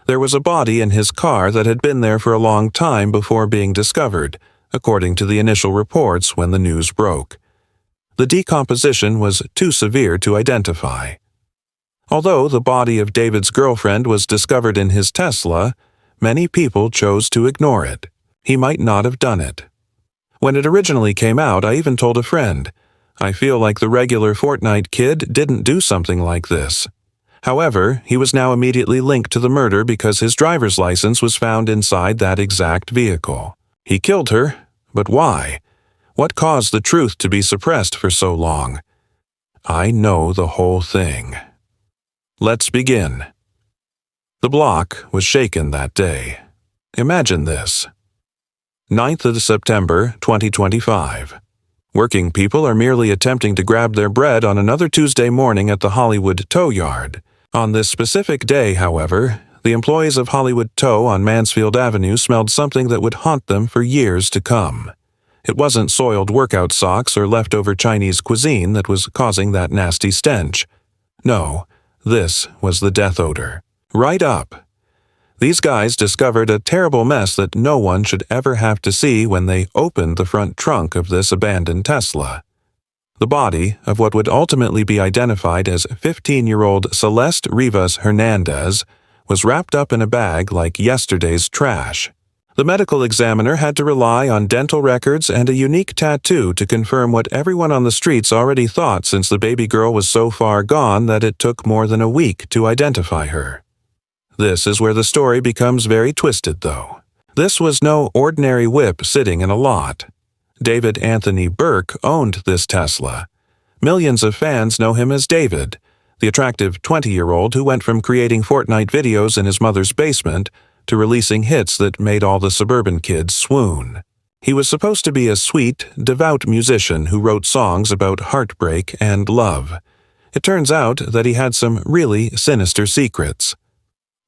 There was a body in his car that had been there for a long time before being discovered, according to the initial reports when the news broke. The decomposition was too severe to identify. Although the body of David's girlfriend was discovered in his Tesla, many people chose to ignore it. He might not have done it. When it originally came out, I even told a friend, I feel like the regular Fortnite kid didn't do something like this. However, he was now immediately linked to the murder because his driver's license was found inside that exact vehicle. He killed her, but why? What caused the truth to be suppressed for so long? I know the whole thing. Let's begin. The block was shaken that day. Imagine this. 9th of September, 2025. Working people are merely attempting to grab their bread on another Tuesday morning at the Hollywood Tow Yard. On this specific day, however, the employees of Hollywood Tow on Mansfield Avenue smelled something that would haunt them for years to come. It wasn't soiled workout socks or leftover Chinese cuisine that was causing that nasty stench. No, this was the death odor. Right up. These guys discovered a terrible mess that no one should ever have to see when they opened the front trunk of this abandoned Tesla. The body of what would ultimately be identified as 15-year-old Celeste Rivas Hernandez was wrapped up in a bag like yesterday's trash. The medical examiner had to rely on dental records and a unique tattoo to confirm what everyone on the streets already thought, since the baby girl was so far gone that it took more than a week to identify her. This is where the story becomes very twisted, though. This was no ordinary whip sitting in a lot. David Anthony Burke owned this Tesla. Millions of fans know him as David, the attractive 20-year-old who went from creating Fortnite videos in his mother's basement to releasing hits that made all the suburban kids swoon. He was supposed to be a sweet, devout musician who wrote songs about heartbreak and love. It turns out that he had some really sinister secrets.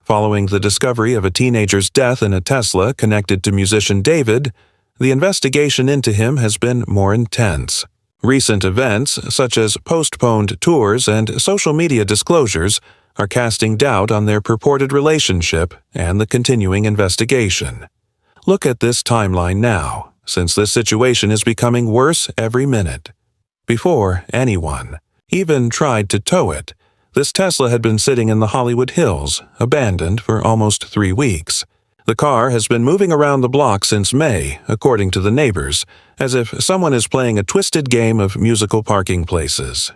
Following the discovery of a teenager's death in a Tesla connected to musician David, the investigation into him has been more intense. Recent events, such as postponed tours and social media disclosures, are casting doubt on their purported relationship and the continuing investigation. Look at this timeline now, since this situation is becoming worse every minute. Before anyone even tried to tow it, this Tesla had been sitting in the Hollywood Hills, abandoned for almost 3 weeks. The car has been moving around the block since May, according to the neighbors, as if someone is playing a twisted game of musical parking places.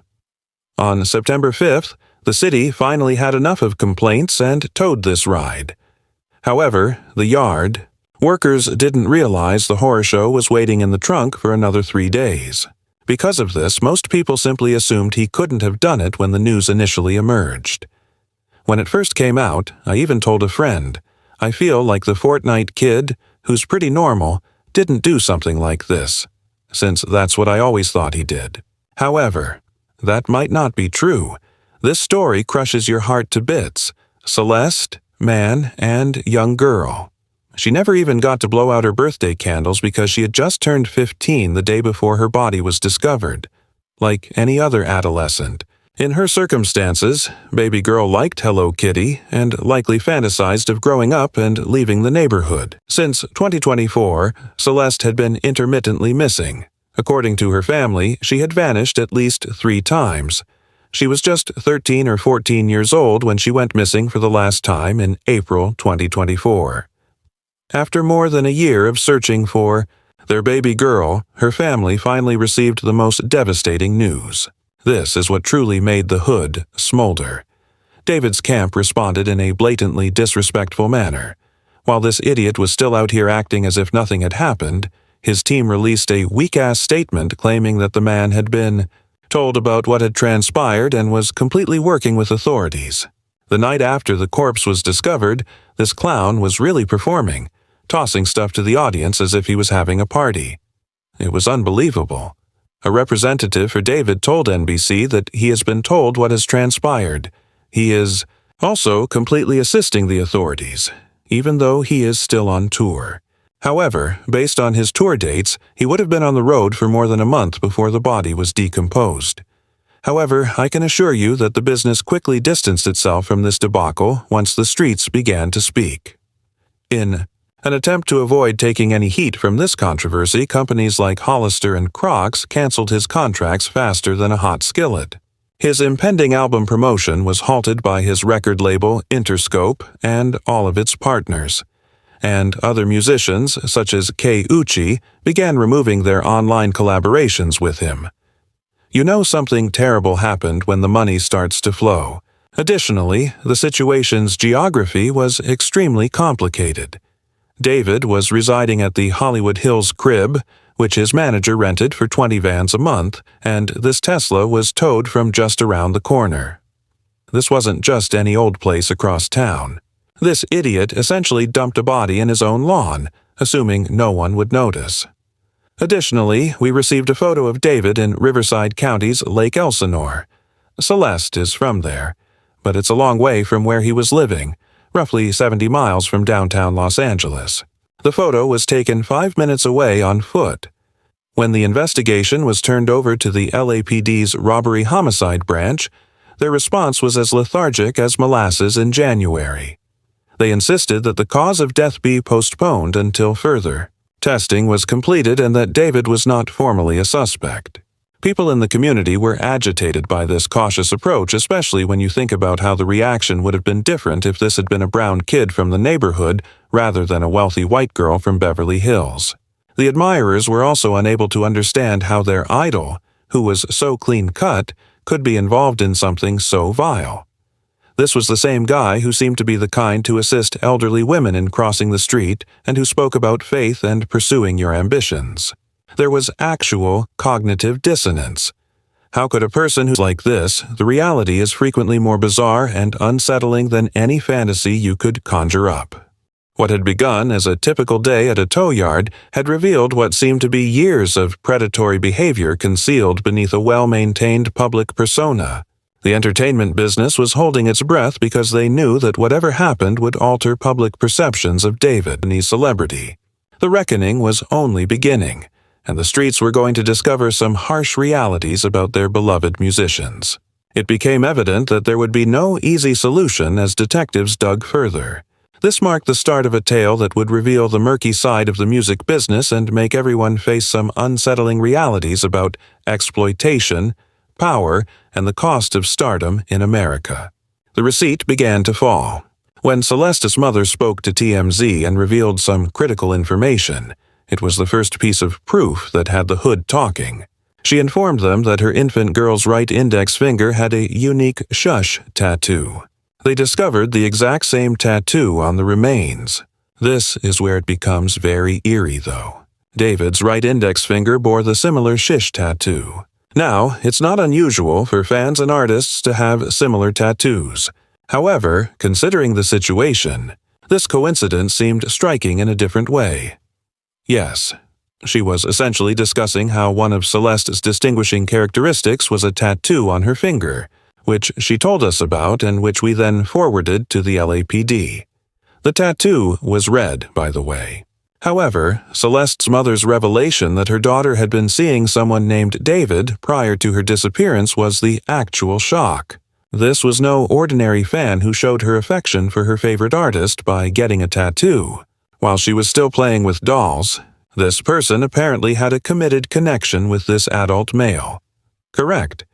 On September 5th, the city finally had enough of complaints and towed this ride. However, the yard workers didn't realize the horror show was waiting in the trunk for another 3 days. Because of this, most people simply assumed he couldn't have done it when the news initially emerged. When it first came out, I even told a friend, I feel like the Fortnite kid, who's pretty normal, didn't do something like this, since that's what I always thought he did. However, that might not be true. This story crushes your heart to bits. Celeste, man, and young girl. She never even got to blow out her birthday candles because she had just turned 15 the day before her body was discovered. Like any other adolescent. In her circumstances, baby girl liked Hello Kitty and likely fantasized of growing up and leaving the neighborhood. Since 2024, Celeste had been intermittently missing. According to her family, she had vanished at least 3 times. She was just 13 or 14 years old when she went missing for the last time in April 2024. After more than a year of searching for their baby girl, her family finally received the most devastating news. This is what truly made the hood smolder. David's camp responded in a blatantly disrespectful manner. While this idiot was still out here acting as if nothing had happened, his team released a weak-ass statement claiming that the man had been told about what had transpired and was completely working with authorities. The night after the corpse was discovered, this clown was really performing, tossing stuff to the audience as if he was having a party. It was unbelievable. A representative for David told NBC that he has been told what has transpired. He is also completely assisting the authorities, even though he is still on tour. However, based on his tour dates, he would have been on the road for more than a month before the body was decomposed. However, I can assure you that the business quickly distanced itself from this debacle once the streets began to speak. In an attempt to avoid taking any heat from this controversy, companies like Hollister and Crocs canceled his contracts faster than a hot skillet. His impending album promotion was halted by his record label Interscope and all of its partners, and other musicians, such as Kei Uchi, began removing their online collaborations with him. You know something terrible happened when the money starts to flow. Additionally, the situation's geography was extremely complicated. David was residing at the Hollywood Hills crib, which his manager rented for 20 vans a month, and this Tesla was towed from just around the corner. This wasn't just any old place across town. This idiot essentially dumped a body in his own lawn, assuming no one would notice. Additionally, we received a photo of David in Riverside County's Lake Elsinore. Celeste is from there, but it's a long way from where he was living, roughly 70 miles from downtown Los Angeles. The photo was taken 5 minutes away on foot. When the investigation was turned over to the LAPD's robbery-homicide branch, their response was as lethargic as molasses in January. They insisted that the cause of death be postponed until further testing was completed and that David was not formally a suspect. People in the community were agitated by this cautious approach, especially when you think about how the reaction would have been different if this had been a brown kid from the neighborhood rather than a wealthy white girl from Beverly Hills. The admirers were also unable to understand how their idol, who was so clean-cut, could be involved in something so vile. This was the same guy who seemed to be the kind to assist elderly women in crossing the street and who spoke about faith and pursuing your ambitions. There was actual cognitive dissonance. How could a person who's like this, the reality is frequently more bizarre and unsettling than any fantasy you could conjure up. What had begun as a typical day at a tow yard had revealed what seemed to be years of predatory behavior concealed beneath a well-maintained public persona. The entertainment business was holding its breath because they knew that whatever happened would alter public perceptions of David and his celebrity. The reckoning was only beginning, and the streets were going to discover some harsh realities about their beloved musicians. It became evident that there would be no easy solution as detectives dug further. This marked the start of a tale that would reveal the murky side of the music business and make everyone face some unsettling realities about exploitation, power, and the cost of stardom in America. The receipt began to fall. When Celeste's mother spoke to TMZ and revealed some critical information, it was the first piece of proof that had the hood talking. She informed them that her infant girl's right index finger had a unique shush tattoo. They discovered the exact same tattoo on the remains. This is where it becomes very eerie, though. David's right index finger bore the similar shish tattoo. Now, it's not unusual for fans and artists to have similar tattoos. However, considering the situation, this coincidence seemed striking in a different way. Yes, she was essentially discussing how one of Celeste's distinguishing characteristics was a tattoo on her finger, which she told us about and which we then forwarded to the LAPD. The tattoo was red, by the way. However, Celeste's mother's revelation that her daughter had been seeing someone named David prior to her disappearance was the actual shock. This was no ordinary fan who showed her affection for her favorite artist by getting a tattoo. While she was still playing with dolls, this person apparently had a committed connection with this adult male. Correct.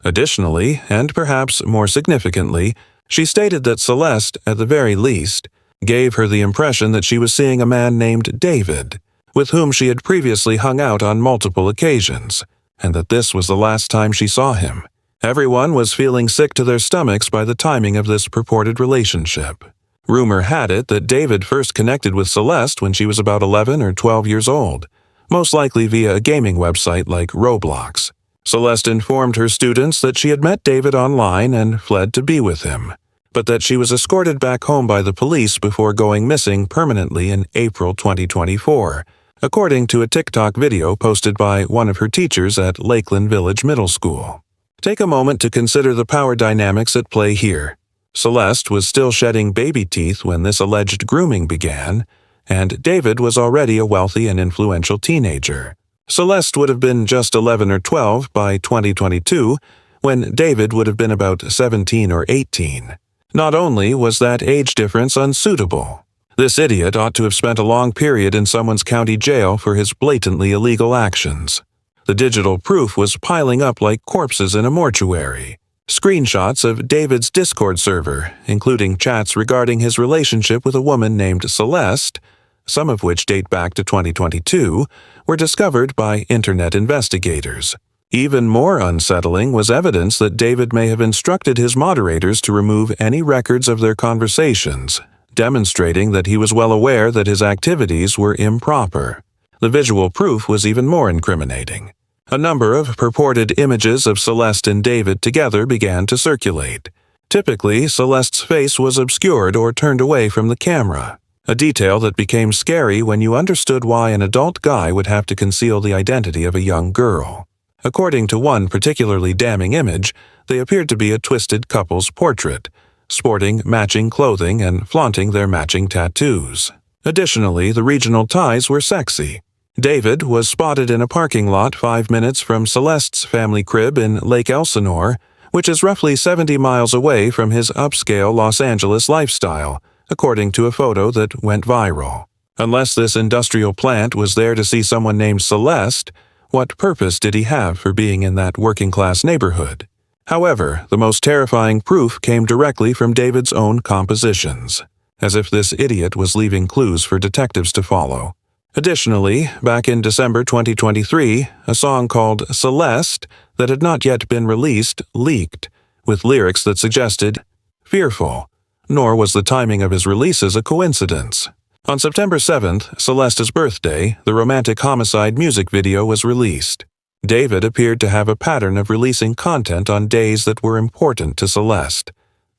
Additionally, and perhaps more significantly, she stated that Celeste, at the very least, gave her the impression that she was seeing a man named David, with whom she had previously hung out on multiple occasions, and that this was the last time she saw him. Everyone was feeling sick to their stomachs by the timing of this purported relationship. Rumor had it that David first connected with Celeste when she was about 11 or 12 years old, most likely via a gaming website like Roblox. Celeste informed her students that she had met David online and fled to be with him, but that she was escorted back home by the police before going missing permanently in April 2024, according to a TikTok video posted by one of her teachers at Lakeland Village Middle School. Take a moment to consider the power dynamics at play here. Celeste was still shedding baby teeth when this alleged grooming began, and David was already a wealthy and influential teenager. Celeste would have been just 11 or 12 by 2022 when David would have been about 17 or 18. Not only was that age difference unsuitable, this idiot ought to have spent a long period in someone's county jail for his blatantly illegal actions. The digital proof was piling up like corpses in a mortuary. Screenshots of David's Discord server, including chats regarding his relationship with a woman named Celeste, some of which date back to 2022, were discovered by internet investigators. Even more unsettling was evidence that David may have instructed his moderators to remove any records of their conversations, demonstrating that he was well aware that his activities were improper. The visual proof was even more incriminating. A number of purported images of Celeste and David together began to circulate. Typically, Celeste's face was obscured or turned away from the camera, a detail that became scary when you understood why an adult guy would have to conceal the identity of a young girl. According to one particularly damning image, they appeared to be a twisted couple's portrait, sporting matching clothing and flaunting their matching tattoos. Additionally, the regional ties were sexy. David was spotted in a parking lot 5 minutes from Celeste's family crib in Lake Elsinore, which is roughly 70 miles away from his upscale Los Angeles lifestyle, according to a photo that went viral. Unless this industrial plant was there to see someone named Celeste, what purpose did he have for being in that working-class neighborhood? However, the most terrifying proof came directly from David's own compositions, as if this idiot was leaving clues for detectives to follow. Additionally, back in December 2023, a song called Celeste that had not yet been released leaked, with lyrics that suggested fearful, nor was the timing of his releases a coincidence. On September 7th, Celeste's birthday, the Romantic Homicide music video was released. David appeared to have a pattern of releasing content on days that were important to Celeste,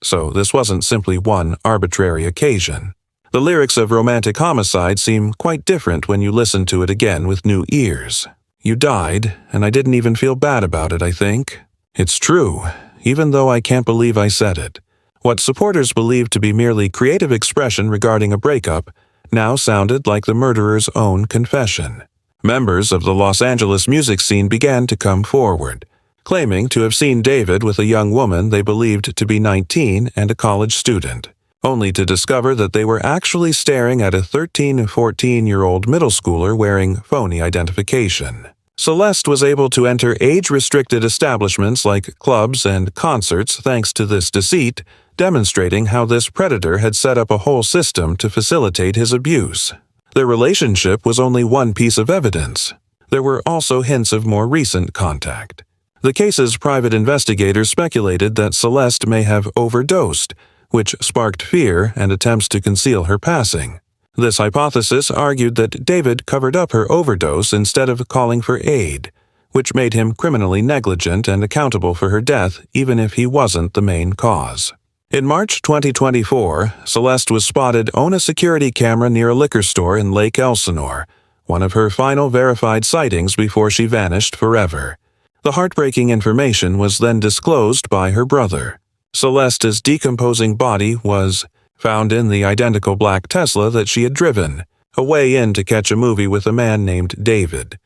so this wasn't simply one arbitrary occasion. The lyrics of Romantic Homicide seem quite different when you listen to it again with new ears. You died, and I didn't even feel bad about it, I think. It's true, even though I can't believe I said it. What supporters believed to be merely creative expression regarding a breakup now sounded like the murderer's own confession. Members of the Los Angeles music scene began to come forward, claiming to have seen David with a young woman they believed to be 19 and a college student, only to discover that they were actually staring at a 13- and 14-year-old middle schooler wearing phony identification. Celeste was able to enter age-restricted establishments like clubs and concerts thanks to this deceit, demonstrating how this predator had set up a whole system to facilitate his abuse. Their relationship was only one piece of evidence. There were also hints of more recent contact. The case's private investigators speculated that Celeste may have overdosed, which sparked fear and attempts to conceal her passing. This hypothesis argued that David covered up her overdose instead of calling for aid, which made him criminally negligent and accountable for her death even if he wasn't the main cause. In March 2024, Celeste was spotted on a security camera near a liquor store in Lake Elsinore, one of her final verified sightings before she vanished forever. The heartbreaking information was then disclosed by her brother. Celeste's decomposing body was found in the identical black Tesla that she had driven, a way in to catch a movie with a man named David.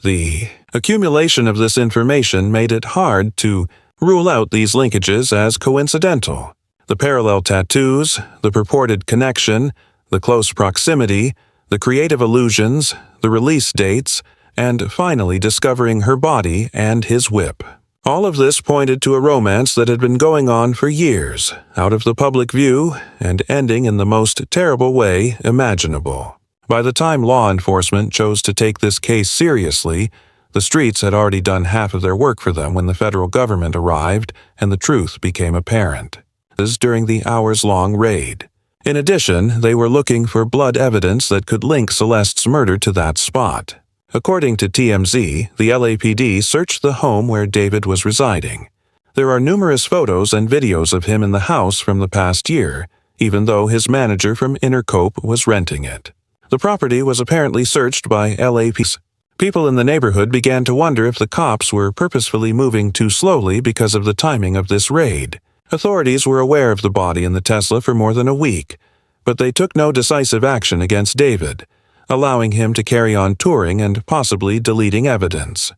The accumulation of this information made it hard to rule out these linkages as coincidental. The parallel tattoos, the purported connection, the close proximity, the creative allusions, the release dates, and finally discovering her body and his whip. All of this pointed to a romance that had been going on for years, out of the public view, and ending in the most terrible way imaginable. By the time law enforcement chose to take this case seriously, the streets had already done half of their work for them when the federal government arrived and the truth became apparent. This during the hours-long raid. In addition, they were looking for blood evidence that could link Celeste's murder to that spot. According to TMZ, the LAPD searched the home where David was residing. There are numerous photos and videos of him in the house from the past year, even though his manager from Intercope was renting it. The property was apparently searched by LAPD. People in the neighborhood began to wonder if the cops were purposefully moving too slowly because of the timing of this raid. Authorities were aware of the body in the Tesla for more than a week, but they took no decisive action against David, allowing him to carry on touring and possibly deleting evidence.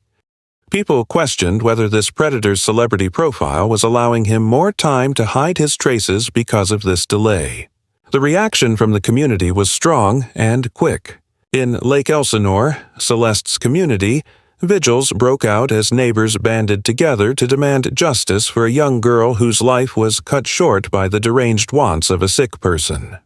People questioned whether this predator's celebrity profile was allowing him more time to hide his traces because of this delay. The reaction from the community was strong and quick. In Lake Elsinore, Celeste's community, vigils broke out as neighbors banded together to demand justice for a young girl whose life was cut short by the deranged wants of a sick person.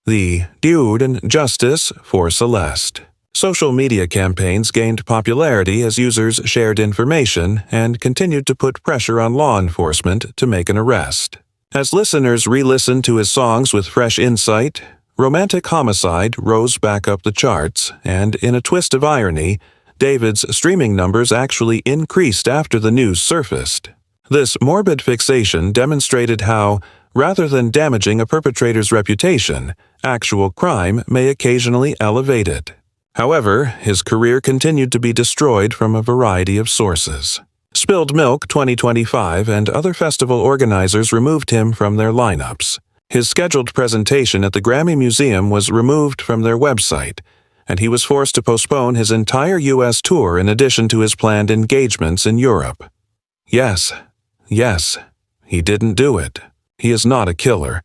The Dude and Justice for Celeste. Social media campaigns gained popularity as users shared information and continued to put pressure on law enforcement to make an arrest. As listeners re-listened to his songs with fresh insight, Romantic Homicide rose back up the charts, and in a twist of irony, David's streaming numbers actually increased after the news surfaced. This morbid fixation demonstrated how, rather than damaging a perpetrator's reputation, actual crime may occasionally elevate it. However, his career continued to be destroyed from a variety of sources. Spilled Milk 2025 and other festival organizers removed him from their lineups. His scheduled presentation at the Grammy Museum was removed from their website, and he was forced to postpone his entire U.S. tour in addition to his planned engagements in Europe. Yes, he didn't do it. He is not a killer.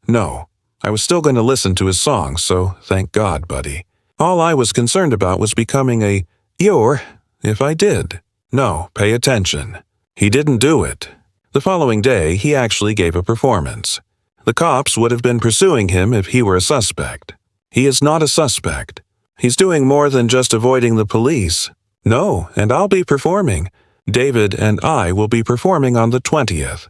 No, I was still going to listen to his songs, so thank God, buddy. All I was concerned about was becoming a "you're" if I did. No, pay attention. He didn't do it. The following day, he actually gave a performance. The cops would have been pursuing him if he were a suspect. He is not a suspect. He's doing more than just avoiding the police. No, and I'll be performing. David and I will be performing on the 20th.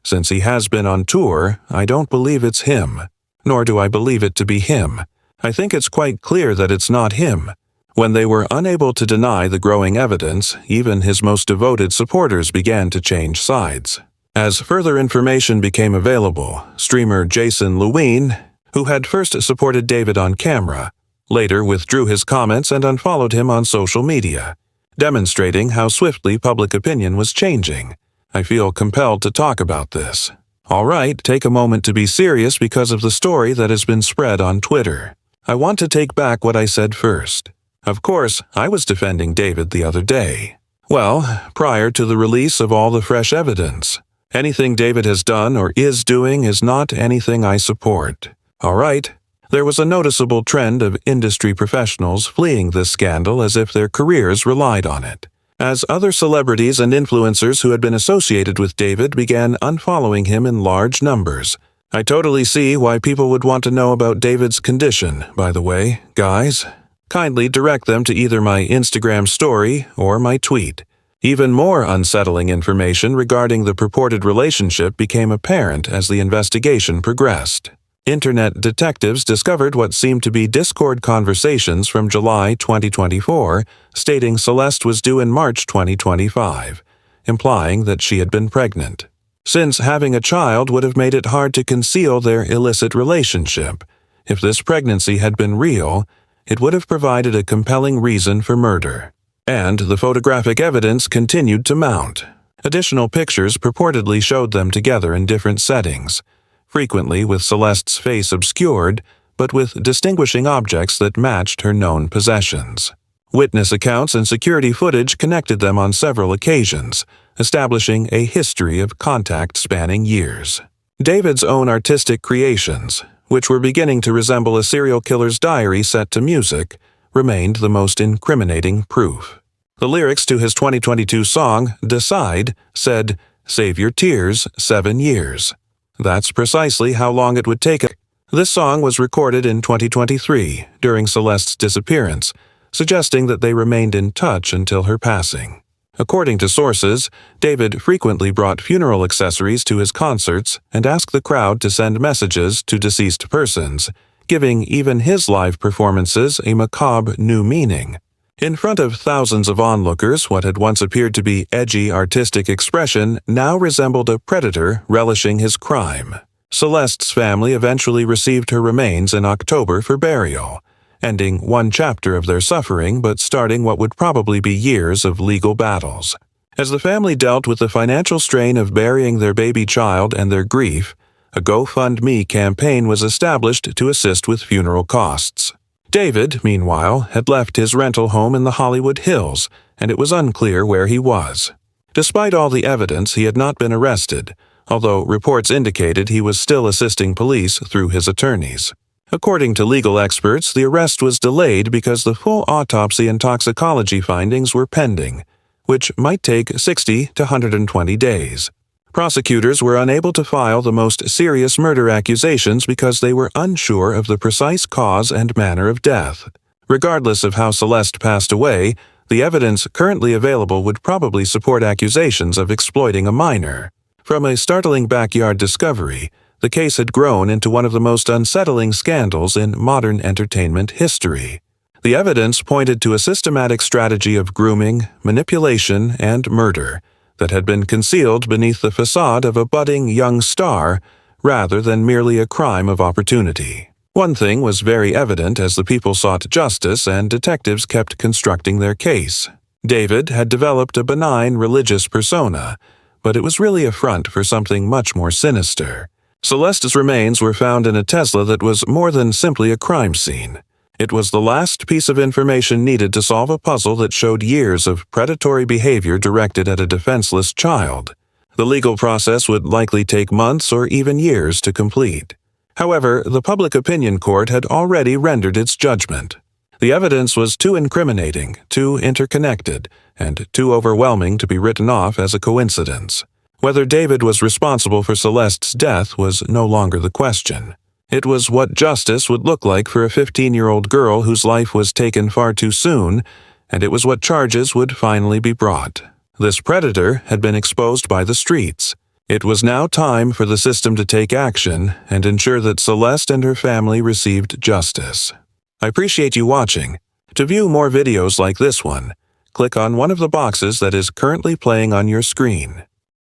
Since he has been on tour, I don't believe it's him. Nor do I believe it to be him. I think it's quite clear that it's not him. When they were unable to deny the growing evidence, even his most devoted supporters began to change sides. As further information became available, streamer Jason Lewine, who had first supported David on camera, later withdrew his comments and unfollowed him on social media, demonstrating how swiftly public opinion was changing. I feel compelled to talk about this. All right, take a moment to be serious because of the story that has been spread on Twitter. I want to take back what I said first. Of course, I was defending David the other day. Well, prior to the release of all the fresh evidence. Anything David has done or is doing is not anything I support. All right, there was a noticeable trend of industry professionals fleeing this scandal as if their careers relied on it. As other celebrities and influencers who had been associated with David began unfollowing him in large numbers. I totally see why people would want to know about David's condition, by the way, guys. Kindly direct them to either my Instagram story or my tweet. Even more unsettling information regarding the purported relationship became apparent as the investigation progressed. Internet detectives discovered what seemed to be Discord conversations from July 2024, stating Celeste was due in March 2025, implying that she had been pregnant. Since having a child would have made it hard to conceal their illicit relationship, if this pregnancy had been real, it would have provided a compelling reason for murder. And the photographic evidence continued to mount. Additional pictures purportedly showed them together in different settings, frequently with Celeste's face obscured, but with distinguishing objects that matched her known possessions. Witness accounts and security footage connected them on several occasions, establishing a history of contact spanning years. David's own artistic creations, which were beginning to resemble a serial killer's diary set to music, remained the most incriminating proof. The lyrics to his 2022 song, Decide, said, "Save your tears, 7 years." That's precisely how long it would take. This song was recorded in 2023, during Celeste's disappearance, suggesting that they remained in touch until her passing. According to sources, David frequently brought funeral accessories to his concerts and asked the crowd to send messages to deceased persons, giving even his live performances a macabre new meaning. In front of thousands of onlookers, what had once appeared to be edgy artistic expression now resembled a predator relishing his crime. Celeste's family eventually received her remains in October for burial, ending one chapter of their suffering but starting what would probably be years of legal battles. As the family dealt with the financial strain of burying their baby child and their grief, a GoFundMe campaign was established to assist with funeral costs. David, meanwhile, had left his rental home in the Hollywood Hills and it was unclear where he was. Despite all the evidence, he had not been arrested, although reports indicated he was still assisting police through his attorneys. According to legal experts, the arrest was delayed because the full autopsy and toxicology findings were pending, which might take 60 to 120 days. Prosecutors were unable to file the most serious murder accusations because they were unsure of the precise cause and manner of death. Regardless of how Celeste passed away, the evidence currently available would probably support accusations of exploiting a minor. From a startling backyard discovery, the case had grown into one of the most unsettling scandals in modern entertainment history. The evidence pointed to a systematic strategy of grooming, manipulation, and murder that had been concealed beneath the facade of a budding young star rather than merely a crime of opportunity. One thing was very evident as the people sought justice and detectives kept constructing their case. David had developed a benign religious persona, but it was really a front for something much more sinister. Celeste's remains were found in a Tesla that was more than simply a crime scene. It was the last piece of information needed to solve a puzzle that showed years of predatory behavior directed at a defenseless child. The legal process would likely take months or even years to complete. However, the public opinion court had already rendered its judgment. The evidence was too incriminating, too interconnected, and too overwhelming to be written off as a coincidence. Whether David was responsible for Celeste's death was no longer the question. It was what justice would look like for a 15-year-old girl whose life was taken far too soon, and it was what charges would finally be brought. This predator had been exposed by the streets. It was now time for the system to take action and ensure that Celeste and her family received justice. I appreciate you watching. To view more videos like this one, click on one of the boxes that is currently playing on your screen.